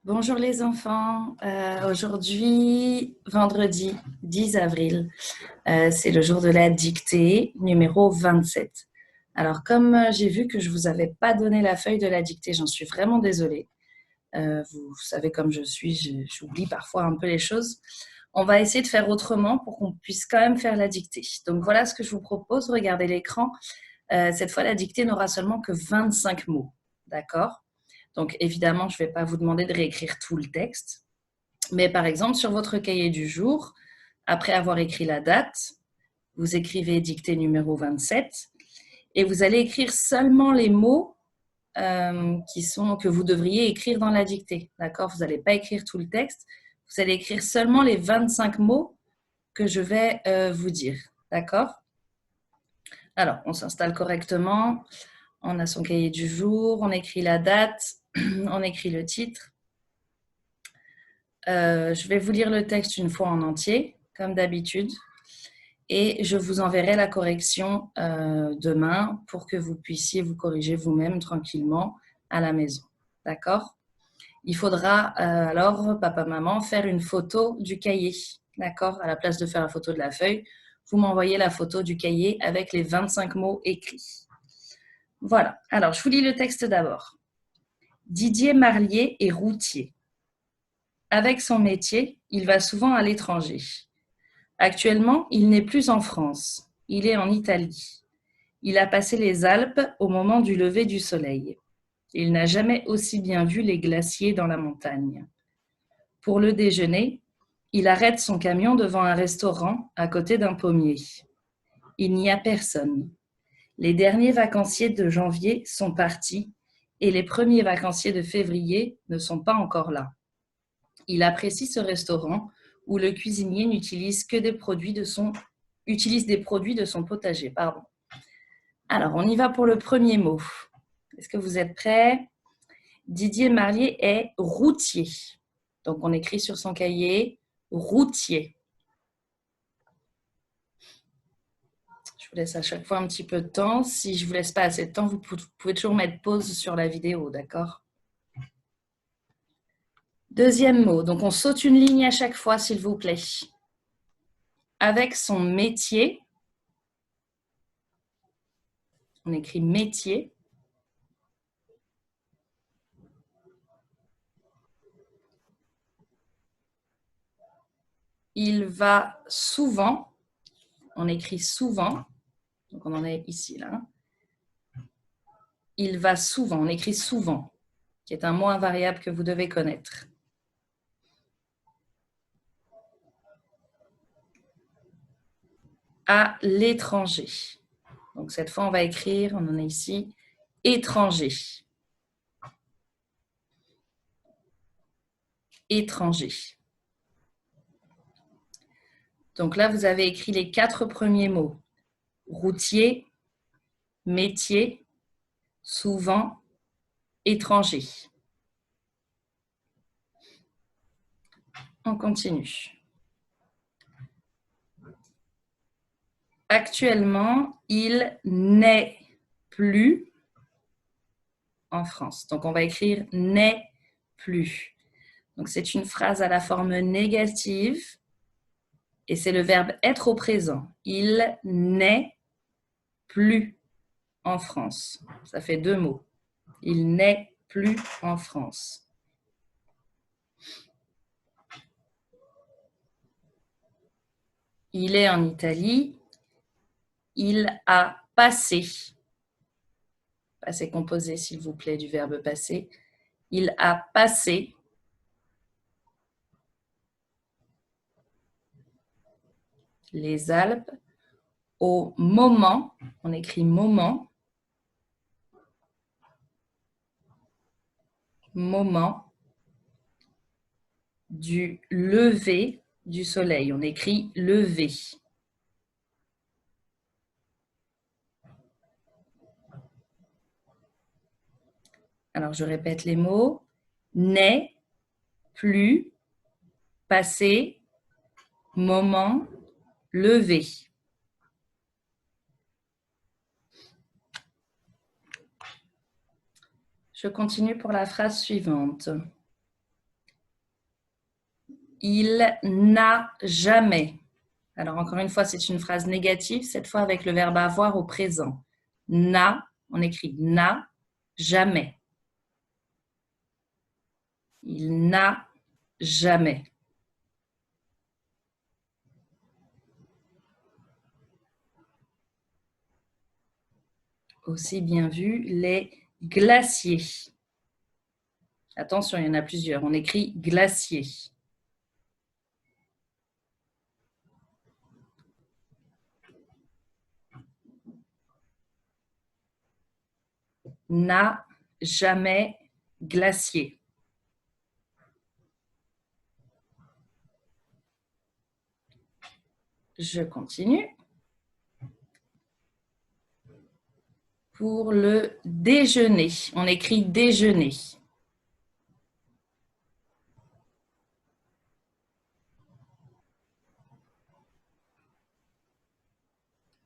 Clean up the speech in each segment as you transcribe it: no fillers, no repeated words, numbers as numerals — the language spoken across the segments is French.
Bonjour les enfants. Aujourd'hui, vendredi 10 avril, c'est le jour de la dictée numéro 27. Alors, comme j'ai vu que je ne vous avais pas donné la feuille de la dictée, j'en suis vraiment désolée. Vous savez comme je suis, j'oublie parfois un peu les choses. On va essayer de faire autrement pour qu'on puisse quand même faire la dictée. Donc voilà ce que je vous propose. Regardez l'écran. Cette fois, la dictée n'aura seulement que 25 mots. D'accord ? Donc, évidemment, je ne vais pas vous demander de réécrire tout le texte. Mais par exemple, sur votre cahier du jour, après avoir écrit la date, vous écrivez dictée numéro 27 et vous allez écrire seulement les mots que vous devriez écrire dans la dictée. D'accord ? Vous n'allez pas écrire tout le texte. Vous allez écrire seulement les 25 mots que je vais vous dire. D'accord ? Alors, on s'installe correctement. On a son cahier du jour, on écrit la date, on écrit le titre. Je vais vous lire le texte une fois en entier, comme d'habitude, et je vous enverrai la correction demain pour que vous puissiez vous corriger vous-même tranquillement à la maison. D'accord ? Il faudra alors, papa, maman, faire une photo du cahier. D'accord ? À la place de faire la photo de la feuille, vous m'envoyez la photo du cahier avec les 25 mots écrits. Voilà. Alors, je vous lis le texte d'abord. Didier Marlier est routier. Avec son métier, il va souvent à l'étranger. Actuellement, il n'est plus en France. Il est en Italie. Il a passé les Alpes au moment du lever du soleil. Il n'a jamais aussi bien vu les glaciers dans la montagne. Pour le déjeuner, il arrête son camion devant un restaurant à côté d'un pommier. Il n'y a personne. Les derniers vacanciers de janvier sont partis et les premiers vacanciers de février ne sont pas encore là. Il apprécie ce restaurant où le cuisinier n'utilise que des produits de son potager. Pardon. Alors, on y va pour le premier mot. Est-ce que vous êtes prêts ? Didier Marlier est routier. Donc, on écrit sur son cahier routier. Je vous laisse à chaque fois un petit peu de temps. Si je ne vous laisse pas assez de temps, vous pouvez toujours mettre pause sur la vidéo, d'accord ? Deuxième mot. Donc, on saute une ligne à chaque fois, s'il vous plaît. Avec son métier, on écrit métier. Il va souvent, on écrit souvent, donc on en est ici, là. Il va souvent, on écrit souvent, qui est un mot invariable que vous devez connaître. À l'étranger. Donc cette fois, on va écrire, on en est ici, étranger. Étranger. Donc là, vous avez écrit les 4 premiers mots. Routier, métier, souvent, étranger. On continue. Actuellement, il n'est plus en France. Donc, on va écrire n'est plus. Donc, c'est une phrase à la forme négative et c'est le verbe être au présent. Il n'est plus en France. Ça fait 2 mots. Il n'est plus en France. Il est en Italie. Il a passé. Passé composé, s'il vous plaît, du verbe passer. Il a passé les Alpes au moment, on écrit moment, moment du lever du soleil. On écrit lever. Alors, je répète les mots. N'est plus, passé, moment, lever. Je continue pour la phrase suivante. Il n'a jamais. Alors, encore une fois, c'est une phrase négative, cette fois avec le verbe avoir au présent. N'a, on écrit n'a jamais. Il n'a jamais. Aussi bien vu, les glaciers. Attention, il y en a plusieurs. On écrit glacier. N'a jamais glacier. Je continue. Pour le déjeuner, on écrit déjeuner.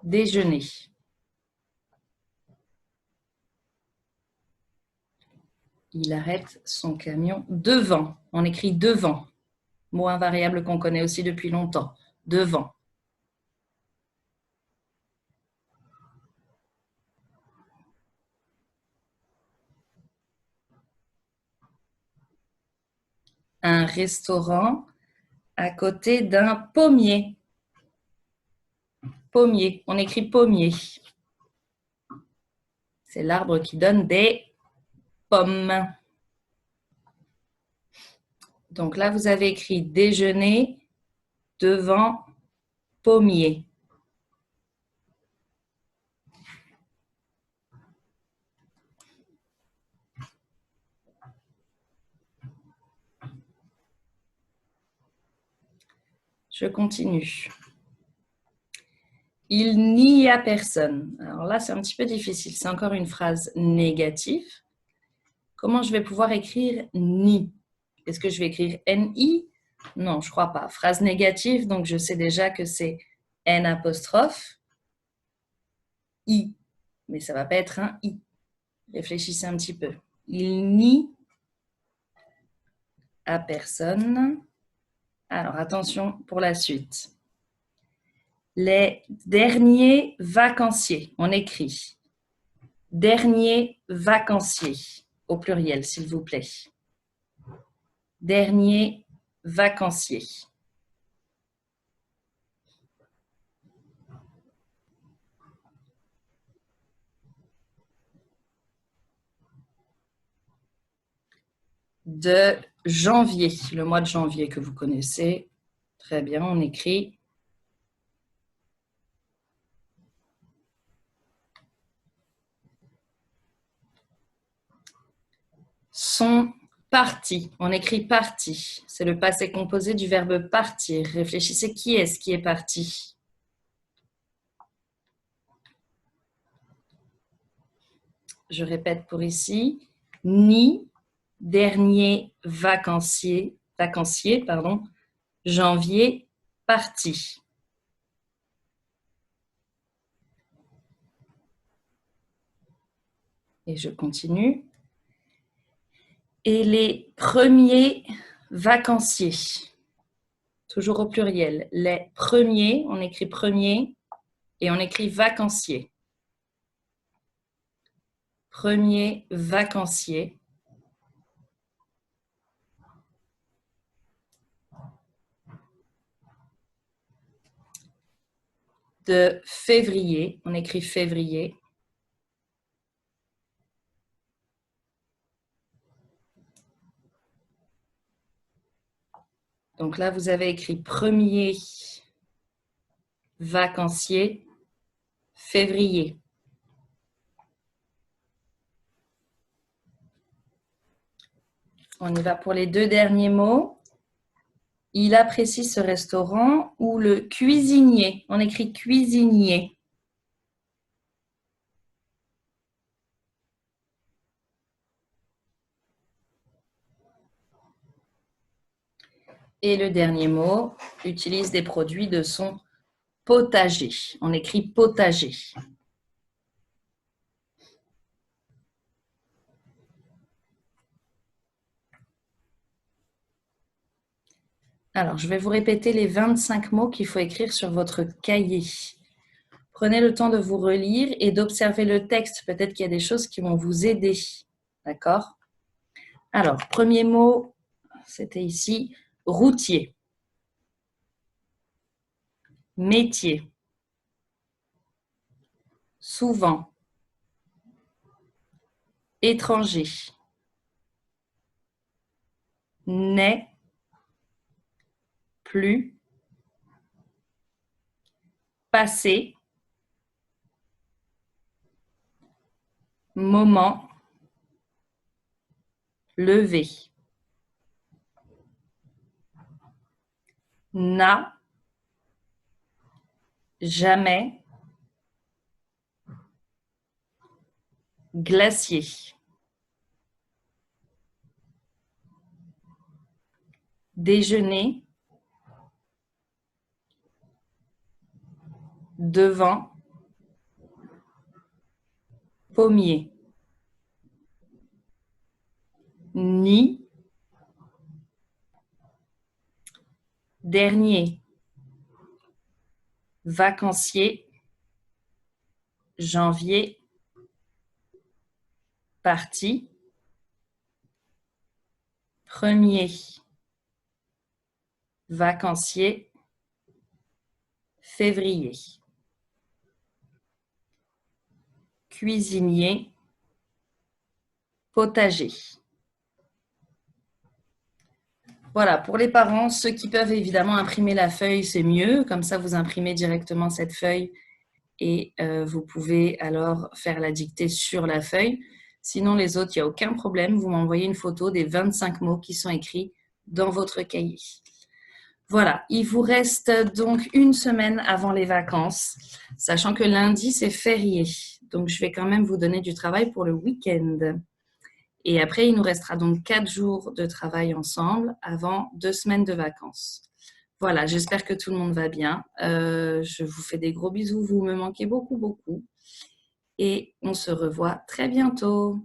Déjeuner. Il arrête son camion devant. On écrit devant. Mot invariable qu'on connaît aussi depuis longtemps. Devant. Un restaurant à côté d'un pommier. Pommier. On écrit pommier. C'est l'arbre qui donne des pommes. Donc là, vous avez écrit déjeuner devant pommier. Je continue. Il n'y a personne. Alors là, c'est un petit peu difficile. C'est encore une phrase négative. Comment je vais pouvoir écrire ni? Est-ce que je vais écrire ni? Non, je ne crois pas. Phrase négative, donc je sais déjà que c'est n apostrophe i. Mais ça ne va pas être un i. Réfléchissez un petit peu. Il n'y a personne. Alors, attention pour la suite. Les derniers vacanciers. On écrit derniers vacanciers au pluriel, s'il vous plaît. Derniers vacanciers. De janvier, le mois de janvier que vous connaissez. Très bien, on écrit sont partis. On écrit parti. C'est le passé composé du verbe partir. Réfléchissez, qui est-ce qui est parti? Je répète pour ici. Ni dernier vacancier, janvier parti. Et je continue. Et les premiers vacanciers. Toujours au pluriel. Les premiers, on écrit premier et on écrit vacancier. Premier vacancier. De février, on écrit février. Donc là, vous avez écrit premier vacancier, février. On y va pour les deux derniers mots. Il apprécie ce restaurant ou le cuisinier. On écrit cuisinier. Et le dernier mot utilise des produits de son potager. On écrit potager. Alors, je vais vous répéter les 25 mots qu'il faut écrire sur votre cahier. Prenez le temps de vous relire et d'observer le texte. Peut-être qu'il y a des choses qui vont vous aider. D'accord? Alors, premier mot, c'était ici, routier. Métier. Souvent. Étranger. N'est. Plus. Passé. Moment. Levé. N'a. Jamais. Glacier. Déjeuner. Devant. Pommier. Ni. Dernier. Vacancier. Janvier. Parti. Premier. Vacancier. Février. Cuisinier. Potager. Voilà, pour les parents, ceux qui peuvent évidemment imprimer la feuille, c'est mieux. Comme ça, vous imprimez directement cette feuille et vous pouvez alors faire la dictée sur la feuille. Sinon, les autres, il n'y a aucun problème. Vous m'envoyez une photo des 25 mots qui sont écrits dans votre cahier. Voilà, il vous reste donc une semaine avant les vacances, sachant que lundi, c'est férié. Donc, je vais quand même vous donner du travail pour le week-end. Et après, il nous restera donc 4 jours de travail ensemble avant 2 semaines de vacances. Voilà, j'espère que tout le monde va bien. Je vous fais des gros bisous, vous me manquez beaucoup, beaucoup. Et on se revoit très bientôt.